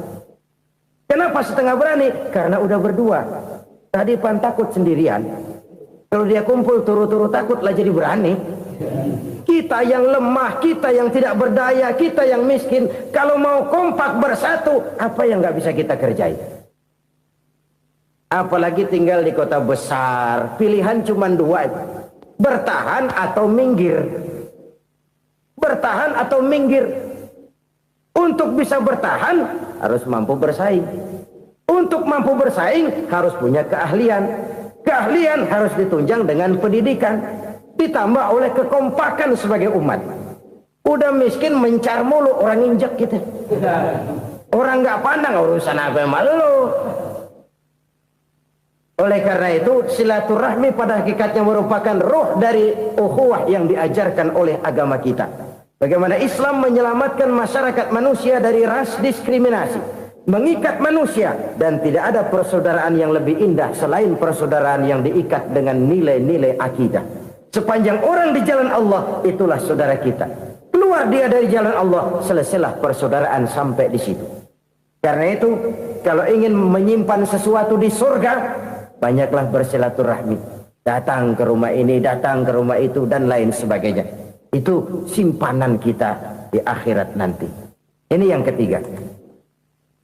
Kenapa setengah berani? Karena udah berdua. Tadi pan takut sendirian. Kalau dia kumpul turu-turu takutlah jadi berani. Kita yang lemah, kita yang tidak berdaya, kita yang miskin, kalau mau kompak bersatu, apa yang nggak bisa kita kerjain? Apalagi tinggal di kota besar, pilihan cuma 2. Bertahan atau minggir. Bertahan atau minggir. Untuk bisa bertahan harus mampu bersaing. Untuk mampu bersaing harus punya keahlian. Keahlian harus ditunjang dengan pendidikan, ditambah oleh kekompakan sebagai umat. Udah miskin mencar mulu, orang injak kita. Orang nggak pandang urusan apa malu. Oleh karena itu silaturahmi pada hakikatnya merupakan roh dari ukhuwah yang diajarkan oleh agama kita. Bagaimana Islam menyelamatkan masyarakat manusia dari ras diskriminasi, mengikat manusia, dan tidak ada persaudaraan yang lebih indah selain persaudaraan yang diikat dengan nilai-nilai akidah. Sepanjang orang di jalan Allah, itulah saudara kita. Keluar dia dari jalan Allah, selesailah persaudaraan sampai di situ. Karena itu, kalau ingin menyimpan sesuatu di surga, banyaklah bersilaturahmi. Datang ke rumah ini, datang ke rumah itu, dan lain sebagainya. Itu simpanan kita di akhirat nanti. Ini yang ketiga.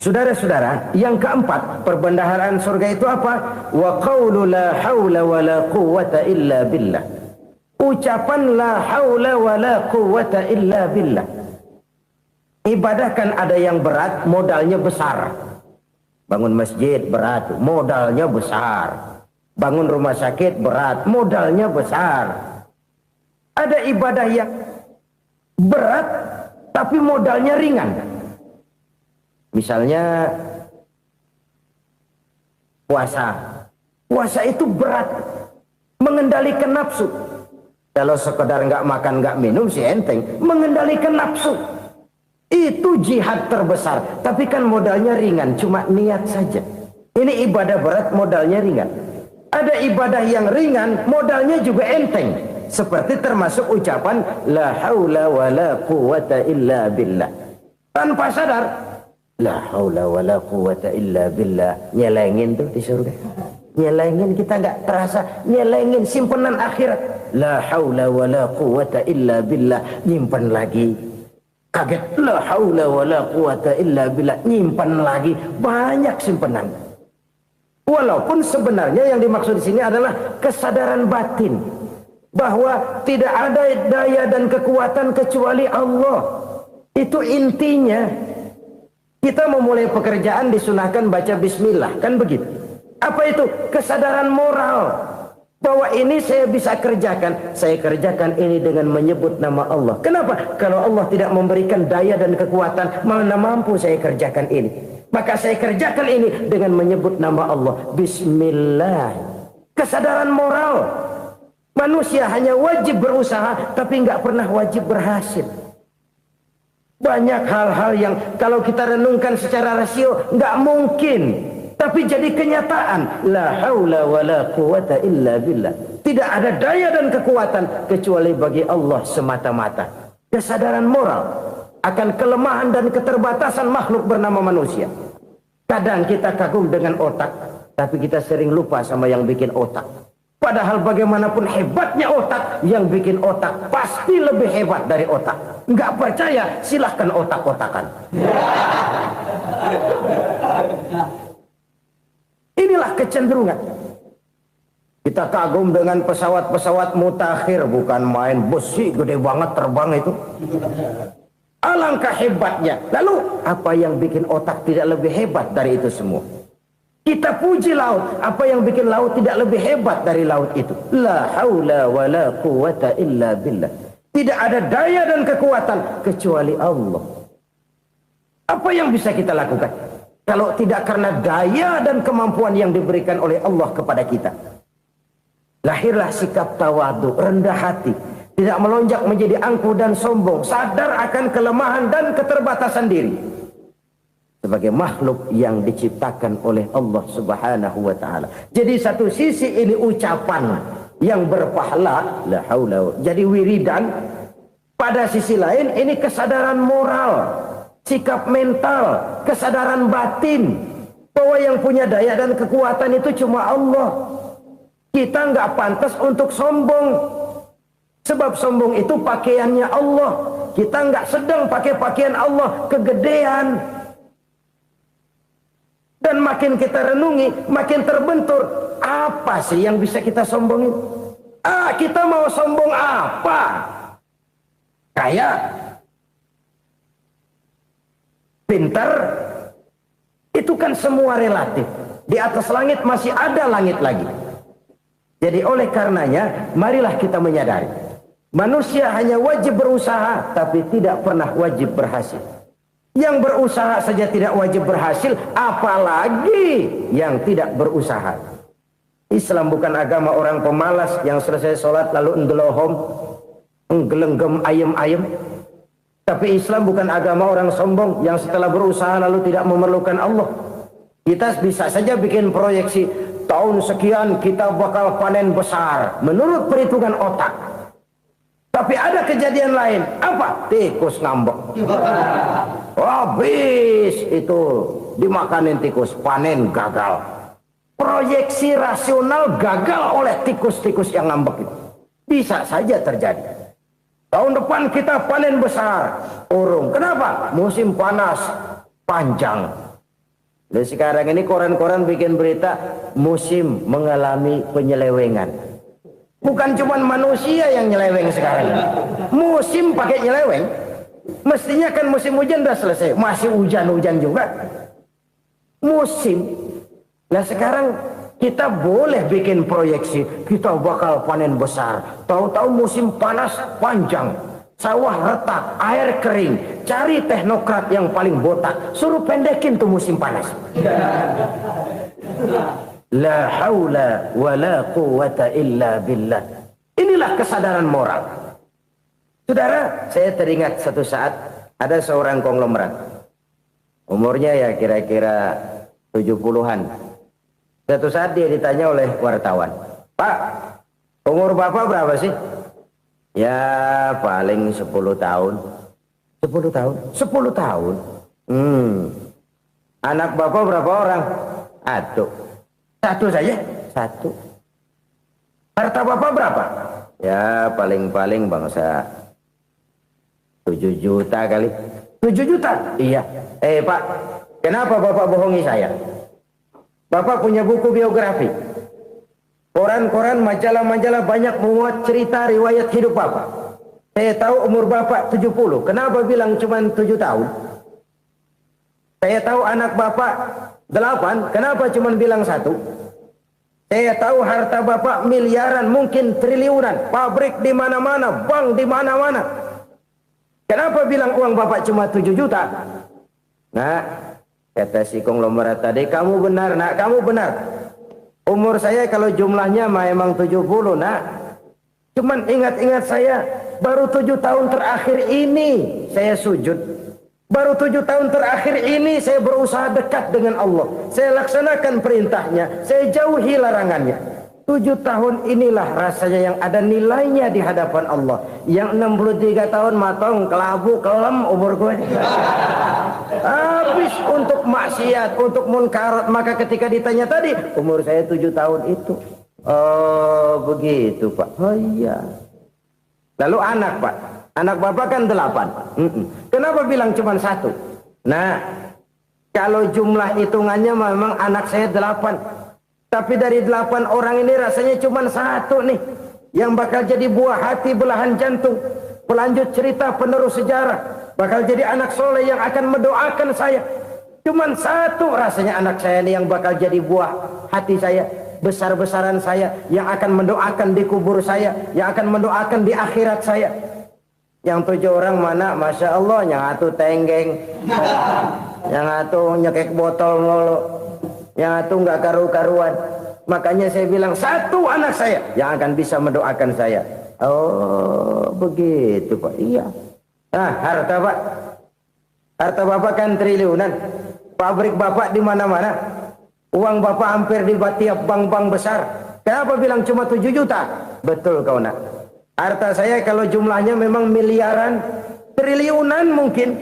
Saudara-saudara, yang keempat, perbendaharaan surga itu apa? Wa qawlu la hawla wa la quwwata illa billah. Ucapan la hawla wa la quwwata illa billah. Ibadah kan ada yang berat, modalnya besar. Bangun masjid berat, modalnya besar. Bangun rumah sakit berat, modalnya besar. Ada ibadah yang berat, tapi modalnya ringan. Misalnya puasa. Puasa itu berat, mengendalikan nafsu. Kalau sekedar nggak makan nggak minum sih enteng, mengendalikan nafsu itu jihad terbesar. Tapi kan modalnya ringan, cuma niat saja. Ini ibadah berat, modalnya ringan. Ada ibadah yang ringan, modalnya juga enteng. Seperti termasuk ucapan la haula wa la quwwata illa billah. Tanpa sadar, la haula wa la quwwata illa billah. Nyelengin tuh di surga. Nyelengin, kita nggak terasa. Nyelengin simpenan akhirat. La haula wa la quwwata illa billah. Nyimpan lagi. Kaget, la haula wa la quwwata illa billah. Nyimpan lagi. Banyak simpenan. Walaupun sebenarnya yang dimaksud di sini adalah kesadaran batin. Bahwa tidak ada daya dan kekuatan kecuali Allah. Itu intinya. Kita memulai pekerjaan disunahkan baca bismillah. Kan begitu. Apa itu? Kesadaran moral. Bahwa ini saya bisa kerjakan. Saya kerjakan ini dengan menyebut nama Allah. Kenapa? Kalau Allah tidak memberikan daya dan kekuatan, mana mampu saya kerjakan ini. Maka saya kerjakan ini dengan menyebut nama Allah. Bismillah. Kesadaran moral. Manusia hanya wajib berusaha, tapi nggak pernah wajib berhasil. Banyak hal-hal yang kalau kita renungkan secara rasio nggak mungkin. Tapi jadi kenyataan. La haula wa la quwata illa billah. Tidak ada daya dan kekuatan kecuali bagi Allah semata-mata. Kesadaran moral akan kelemahan dan keterbatasan makhluk bernama manusia. Kadang kita kagum dengan otak, tapi kita sering lupa sama yang bikin otak. Padahal bagaimanapun hebatnya otak, yang bikin otak pasti lebih hebat dari otak. Nggak percaya, silahkan otak-otakan. Inilah kecenderungan. Kita kagum dengan pesawat-pesawat mutakhir, bukan main besi gede banget terbang itu. Alangkah hebatnya. Lalu apa yang bikin otak tidak lebih hebat dari itu semua? Kita puji laut. Apa yang bikin laut tidak lebih hebat dari laut itu? La haula wa la quwata illa billah. Tidak ada daya dan kekuatan kecuali Allah. Apa yang bisa kita lakukan kalau tidak karena daya dan kemampuan yang diberikan oleh Allah kepada kita? Lahirlah sikap tawadu, rendah hati, tidak melonjak menjadi angkuh dan sombong, sadar akan kelemahan dan keterbatasan diri sebagai makhluk yang diciptakan oleh Allah Subhanahu wa taala. Jadi satu sisi ini ucapan yang berpahala, la haula, jadi wiridan. Pada sisi lain ini kesadaran moral, sikap mental, kesadaran batin bahwa yang punya daya dan kekuatan itu cuma Allah. Kita nggak pantas untuk sombong, sebab sombong itu pakaiannya Allah. Kita nggak sedang pakai pakaian Allah, kegedean. Dan makin kita renungi, makin terbentur. Apa sih yang bisa kita sombongin? Kita mau sombong apa? Kaya, pintar, itu kan semua relatif. Di atas langit masih ada langit lagi. Jadi oleh karenanya, marilah kita menyadari. Manusia hanya wajib berusaha, tapi tidak pernah wajib berhasil. Yang berusaha saja tidak wajib berhasil, apalagi yang tidak berusaha. Islam bukan agama orang pemalas yang selesai sholat lalu enggelohom, enggelenggem ayem-ayem. Tapi Islam bukan agama orang sombong yang setelah berusaha lalu tidak memerlukan Allah. Kita bisa saja bikin proyeksi, tahun sekian kita bakal panen besar menurut perhitungan otak. Tapi ada kejadian lain. Apa? Tikus ngambek. Habis itu dimakanin tikus, panen gagal. Proyeksi rasional gagal oleh tikus-tikus yang ngambek itu. Bisa saja terjadi. Tahun depan kita panen besar, urung. Kenapa? Musim panas panjang. Dan sekarang ini koran-koran bikin berita musim mengalami penyelewengan. Bukan cuma manusia yang nyeleweng sekarang. Musim pakai nyeleweng. Mestinya kan musim hujan udah selesai, masih hujan-hujan juga. Musim. Nah sekarang kita boleh bikin proyeksi, kita bakal panen besar. Tahu-tahu musim panas panjang, sawah retak, air kering. Cari teknokrat yang paling botak, suruh pendekin tuh musim panas. La haula wa la quwata illa billah. Inilah kesadaran moral. Saudara, saya teringat satu saat ada seorang konglomerat. Umurnya ya kira-kira 70-an. Satu saat dia ditanya oleh wartawan, "Pak, umur Bapak berapa sih?" "Ya paling 10 tahun." 10 tahun? 10 tahun? Anak Bapak berapa orang? Satu saja? Satu. Harta Bapak berapa? Ya paling-paling bangsa 7 juta kali. 7 juta? Iya. Pak, kenapa Bapak bohongi saya? Bapak punya buku biografi. Koran-koran, majalah-majalah banyak memuat cerita riwayat hidup Bapak. Saya tahu umur Bapak 70. Kenapa bilang cuma 7 tahun? Saya tahu anak Bapak 8. Kenapa cuma bilang 1? Saya tahu harta bapak miliaran, mungkin triliunan, pabrik di mana-mana, bank di mana-mana. Kenapa bilang uang bapak cuma 7 juta? Nah, kata si konglomerat tadi, kamu benar nak, kamu benar. Umur saya kalau jumlahnya memang 70 nak. Cuman ingat-ingat saya, baru 7 tahun terakhir ini saya sujud. Baru 7 tahun terakhir ini saya berusaha dekat dengan Allah. Saya laksanakan perintahnya, saya jauhi larangannya. 7 tahun inilah rasanya yang ada nilainya di hadapan Allah. Yang 63 tahun matong, kelabu, kelem umur gue. Habis untuk maksiat, untuk munkarat. Maka ketika ditanya tadi, umur saya 7 tahun itu. Oh begitu Pak. Oh iya. Lalu anak Pak. Anak bapak kan 8. Kenapa bilang cuma 1? Nah, kalau jumlah hitungannya memang anak saya 8. Tapi dari 8 orang ini rasanya cuma 1 nih. Yang bakal jadi buah hati, belahan jantung. Pelanjut cerita, penerus sejarah. Bakal jadi anak soleh yang akan mendoakan saya. Cuma 1 rasanya anak saya ini yang bakal jadi buah hati saya. Besar-besaran saya. Yang akan mendoakan di kubur saya. Yang akan mendoakan di akhirat saya. Yang 7 orang mana, Masya Allah, yang satu tenggeng, yang satu nyekek botol mulu, yang satu nggak karu-karuan. Makanya saya bilang 1 anak saya yang akan bisa mendoakan saya. Oh begitu Pak. Iya. Nah harta Pak, harta bapak kan triliunan, pabrik bapak di mana-mana, uang bapak hampir di tiap bank-bank besar. Kenapa bilang cuma 7 juta? Betul kau nak. Harta saya kalau jumlahnya memang miliaran, triliunan mungkin.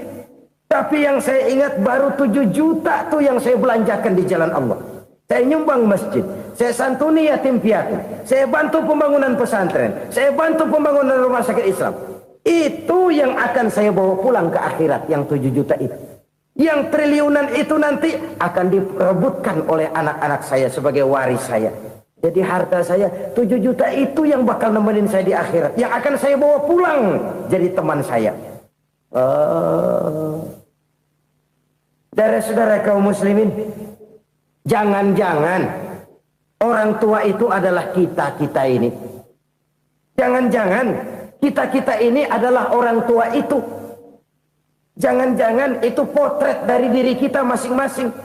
Tapi yang saya ingat baru 7 juta tuh yang saya belanjakan di jalan Allah. Saya nyumbang masjid, saya santuni yatim piatu, saya bantu pembangunan pesantren, saya bantu pembangunan rumah sakit Islam. Itu yang akan saya bawa pulang ke akhirat, yang 7 juta itu. Yang triliunan itu nanti akan diperebutkan oleh anak-anak saya sebagai waris saya. Jadi harta saya 7 juta itu yang bakal nemenin saya di akhirat. Yang akan saya bawa pulang jadi teman saya. Saudara-saudara kaum muslimin, jangan-jangan orang tua itu adalah kita-kita ini. Jangan-jangan kita-kita ini adalah orang tua itu. Jangan-jangan itu potret dari diri kita masing-masing.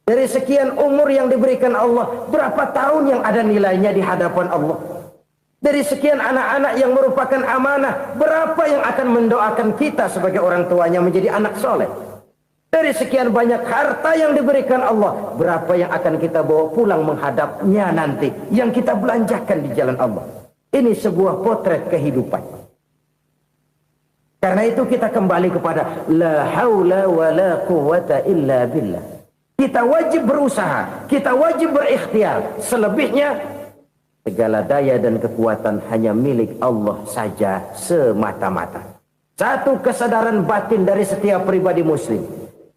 Dari sekian umur yang diberikan Allah, berapa tahun yang ada nilainya di hadapan Allah? Dari sekian anak-anak yang merupakan amanah, berapa yang akan mendoakan kita sebagai orang tuanya menjadi anak soleh? Dari sekian banyak harta yang diberikan Allah, berapa yang akan kita bawa pulang menghadapnya nanti, yang kita belanjakan di jalan Allah? Ini sebuah potret kehidupan. Karena itu kita kembali kepada la haula wa la quwwata illa billah. Kita wajib berusaha, kita wajib berikhtiar. Selebihnya, segala daya dan kekuatan hanya milik Allah saja semata-mata. Satu kesadaran batin dari setiap pribadi muslim.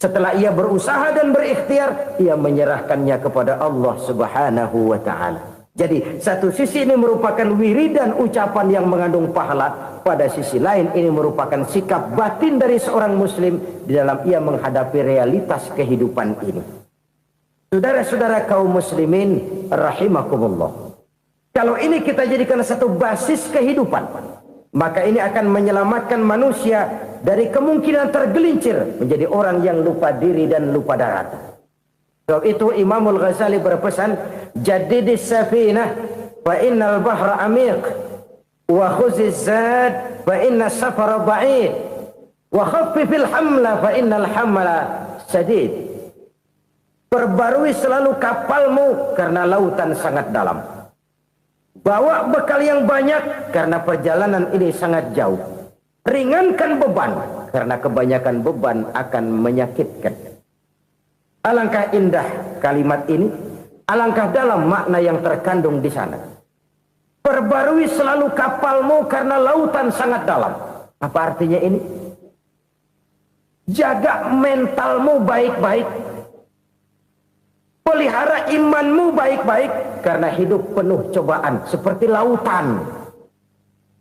Setelah ia berusaha dan berikhtiar, ia menyerahkannya kepada Allah Subhanahu wa ta'ala. Jadi, satu sisi ini merupakan wiridan ucapan yang mengandung pahala. Pada sisi lain, ini merupakan sikap batin dari seorang muslim di dalam ia menghadapi realitas kehidupan ini. Saudara-saudara kaum muslimin rahimakumullah. Kalau ini kita jadikan satu basis kehidupan, maka ini akan menyelamatkan manusia dari kemungkinan tergelincir menjadi orang yang lupa diri dan lupa darat. Sebab itu Imamul Ghazali berpesan, jadidis safinah fa innal bahra amiq. Wa khuziz zad fa inna safara ba'id wa khaffifil hamla fa innal hamla sadid. Perbarui selalu kapalmu karena lautan sangat dalam. Bawa bekal yang banyak karena perjalanan ini sangat jauh. Ringankan beban karena kebanyakan beban akan menyakitkan. Alangkah indah kalimat ini, alangkah dalam makna yang terkandung di sana. Perbarui selalu kapalmu karena lautan sangat dalam. Apa artinya ini? Jaga mentalmu baik-baik. Pelihara imanmu baik-baik. Karena hidup penuh cobaan. Seperti lautan.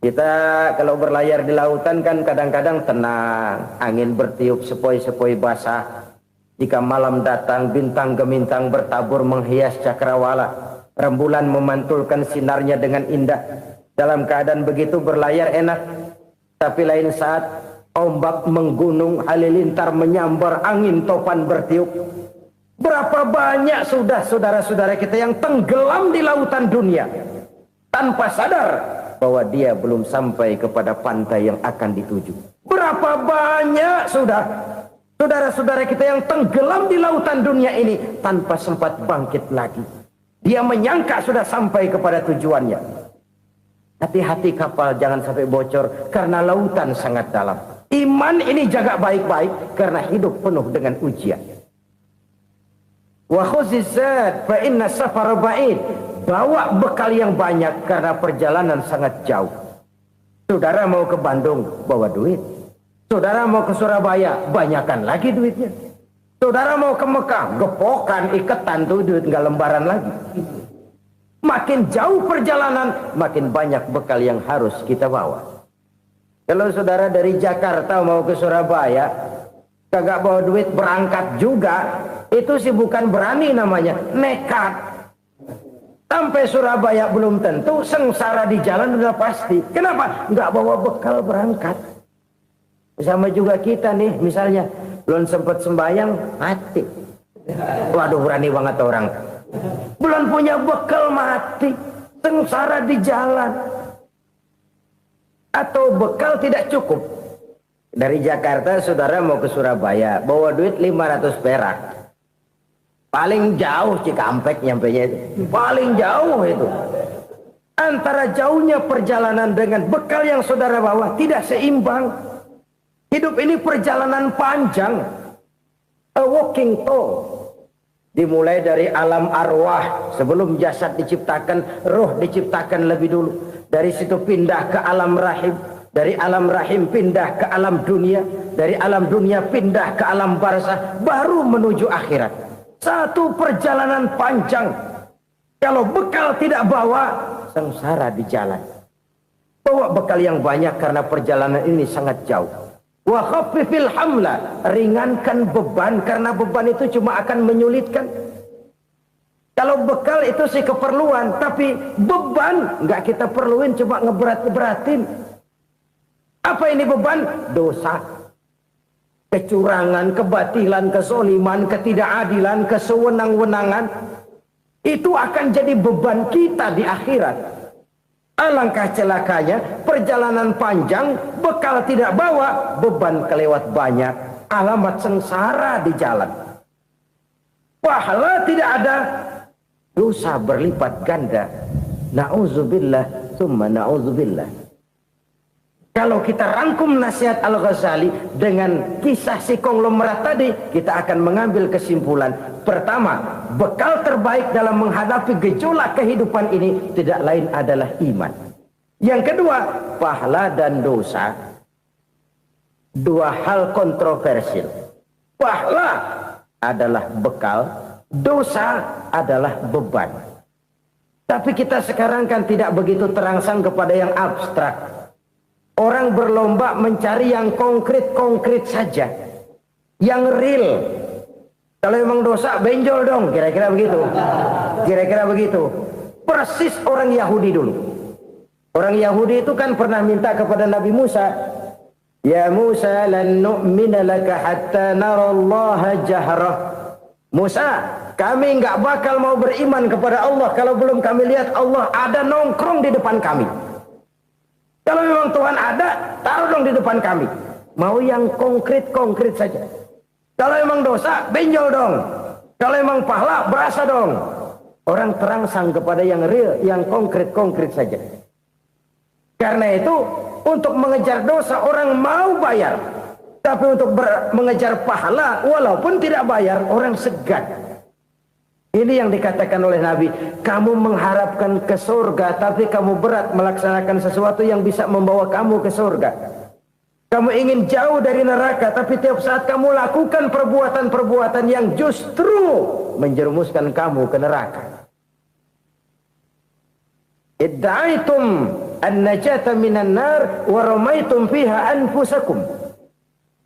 Kita kalau berlayar di lautan kan kadang-kadang tenang. Angin bertiup sepoi-sepoi basah. Jika malam datang bintang gemintang bertabur menghias cakrawala. rembulan memantulkan sinarnya dengan indah. Dalam keadaan begitu berlayar enak. Tapi lain saat ombak menggunung, halilintar menyambar, angin topan bertiup. Berapa banyak sudah saudara-saudara kita yang tenggelam di lautan dunia tanpa sadar bahwa dia belum sampai kepada pantai yang akan dituju. Berapa banyak sudah saudara-saudara kita yang tenggelam di lautan dunia ini tanpa sempat bangkit lagi. Dia menyangka sudah sampai kepada tujuannya. Hati-hati kapal jangan sampai bocor karena lautan sangat dalam. Iman ini jaga baik-baik karena hidup penuh dengan ujian. Wa khuzizat fa inna safara ba'id. Bawa bekal yang banyak karena perjalanan sangat jauh. Saudara mau ke Bandung, bawa duit. Saudara mau ke Surabaya, banyakan lagi duitnya. Saudara mau ke Mekah, gepokan, iketan tuh duit nggak lembaran lagi. Makin jauh perjalanan, makin banyak bekal yang harus kita bawa. Kalau saudara dari Jakarta mau ke Surabaya, kagak bawa duit berangkat juga, itu sih bukan berani namanya, nekat. Sampai Surabaya belum tentu, sengsara di jalan udah pasti. Kenapa? Nggak bawa bekal berangkat. Sama juga kita nih, misalnya belum sempat sembahyang, mati. Waduh, berani banget orang. Belum punya bekal, mati. Sengsara di jalan. Atau bekal tidak cukup. Dari Jakarta saudara mau ke Surabaya, bawa duit 500 perak. Paling jauh Cikampek nyampenya itu. Paling jauh itu. Antara jauhnya perjalanan dengan bekal yang saudara bawa tidak seimbang. Hidup ini perjalanan panjang. A walking tour. Dimulai dari alam arwah. Sebelum jasad diciptakan, roh diciptakan lebih dulu. Dari situ pindah ke alam rahim. Dari alam rahim pindah ke alam dunia. Dari alam dunia pindah ke alam barzah. Baru menuju akhirat. Satu perjalanan panjang. Kalau bekal tidak bawa, sengsara di jalan. Bawa bekal yang banyak karena perjalanan ini sangat jauh. Wa khaffifil hamla, ringankan beban karena beban itu cuma akan menyulitkan. Kalau bekal itu sih keperluan, tapi beban nggak kita perluin, cuma ngeberat-beratin. Apa ini beban? Dosa. Kecurangan, kebatilan, kesoliman, ketidakadilan, kesewenang-wenangan. Itu akan jadi beban kita di akhirat. Alangkah celakanya, perjalanan panjang, bekal tidak bawa, beban kelewat banyak. Alamat sengsara di jalan. Pahala tidak ada, dosa berlipat ganda. Na'udzubillah, summa na'udzubillah. Kalau kita rangkum nasihat Al-Ghazali dengan kisah si konglomerat tadi, kita akan mengambil kesimpulan. Pertama, bekal terbaik dalam menghadapi gejolak kehidupan ini tidak lain adalah iman. Yang kedua, pahala dan dosa. Dua hal kontroversial. Pahala adalah bekal, dosa adalah beban. Tapi kita sekarang kan tidak begitu terangsang kepada yang abstrak. Orang berlomba mencari yang konkret-konkret saja. Yang real. Kalau memang dosa, benjol dong. Kira-kira begitu. Kira-kira begitu. Persis orang Yahudi dulu. Orang Yahudi itu kan pernah minta kepada Nabi Musa. Ya Musa, lan nu'mina laka hatta narallaha jahrah. Musa, kami nggak bakal mau beriman kepada Allah kalau belum kami lihat Allah ada nongkrong di depan kami. Kalau memang Tuhan ada, taruh dong di depan kami. Mau yang konkret-konkret saja. Kalau memang dosa, benjol dong. Kalau memang pahala, berasa dong. Orang terangsang kepada yang real, yang konkret-konkret saja. Karena itu, untuk mengejar dosa, orang mau bayar. Tapi untuk mengejar pahala, walaupun tidak bayar, orang segan. Ini yang dikatakan oleh Nabi, kamu mengharapkan ke surga, tapi kamu berat melaksanakan sesuatu yang bisa membawa kamu ke surga. Kamu ingin jauh dari neraka, tapi tiap saat kamu lakukan perbuatan-perbuatan yang justru menjerumuskan kamu ke neraka. Idda'aitum an-najata minan nar wa ramaitum fiha anfusakum.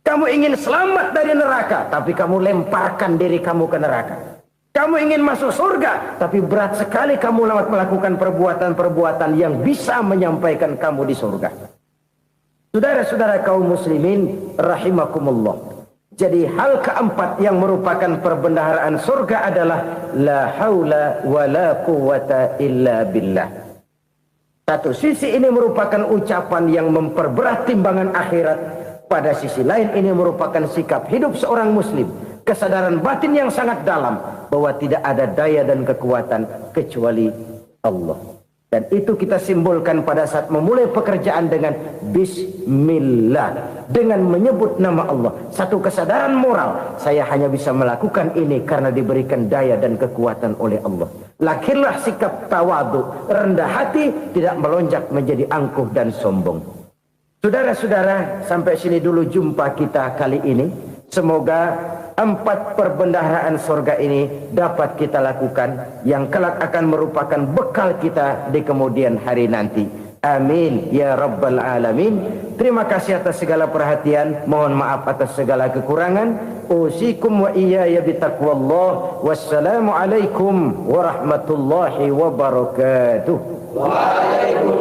Kamu ingin selamat dari neraka, tapi kamu lemparkan diri kamu ke neraka. Kamu ingin masuk surga, tapi berat sekali kamu melakukan perbuatan-perbuatan yang bisa menyampaikan kamu di surga. Saudara-saudara kaum muslimin rahimakumullah. Jadi hal keempat yang merupakan perbendaharaan surga adalah la haula wa la quwata illa billah. Satu sisi ini merupakan ucapan yang memperberat timbangan akhirat. Pada sisi lain ini merupakan sikap hidup seorang muslim. Kesadaran batin yang sangat dalam bahwa tidak ada daya dan kekuatan kecuali Allah. Dan itu kita simbolkan pada saat memulai pekerjaan dengan Bismillah, dengan menyebut nama Allah. Satu kesadaran moral, saya hanya bisa melakukan ini karena diberikan daya dan kekuatan oleh Allah. Lahirlah sikap tawadu, rendah hati, tidak melonjak menjadi angkuh dan sombong. Saudara-saudara, sampai sini dulu jumpa kita kali ini. Semoga 4 perbendaharaan surga ini dapat kita lakukan, yang kelak akan merupakan bekal kita di kemudian hari nanti. Amin ya rabbal alamin. Terima kasih atas segala perhatian. Mohon maaf atas segala kekurangan. Usikum wa iyaya bitaqwallah. Wassalamualaikum warahmatullahi wabarakatuh. Waalaikumsalam.